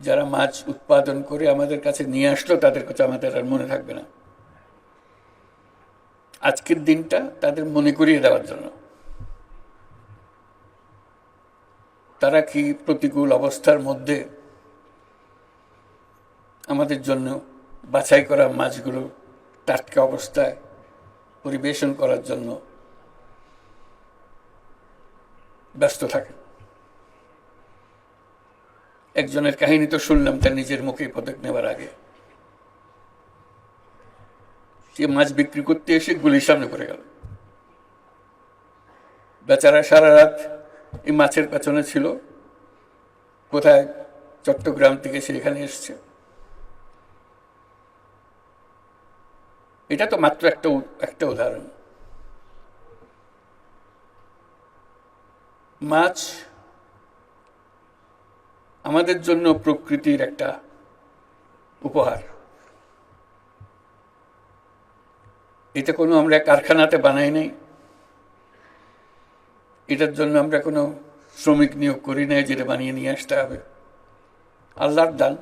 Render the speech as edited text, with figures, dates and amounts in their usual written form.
যারা মাছ উৎপাদন করে আমাদের কাছে নিয়ে আসলো তাদের কথা আমাদের আর মনে থাকবে না। আজকের দিনটা তাদের মনে করিয়ে দেওয়ার জন্য। তারা কি প্রতিকূল অবস্থার মধ্যে আমাদের জন্য বাছাই করা মাছগুলো টাটকা অবস্থায় পরিবেশন করার জন্য ব্যস্ত থাকে। একজনের কাহিনী তো শুনলাম তার নিজের মুখে পদক নেওয়ার আগে, সে মাছ বিক্রি করতে এসে গুলির সামনে পড়ে গেল। বেচারা সারা রাত এই মাছের পেছনে ছিল, কোথায় চট্টগ্রাম থেকে সে এখানে এসছে। এটা তো মাত্র একটা উদাহরণ। মাছ আমাদের জন্য প্রকৃতির একটা উপহার। এটা কোনো আমরা কারখানাতে বানাই নাই, এটার জন্য আমরা কোনো শ্রমিক নিয়োগ করি নাই যেটা বানিয়ে নিয়ে আসতে হবে। আল্লাহর দান।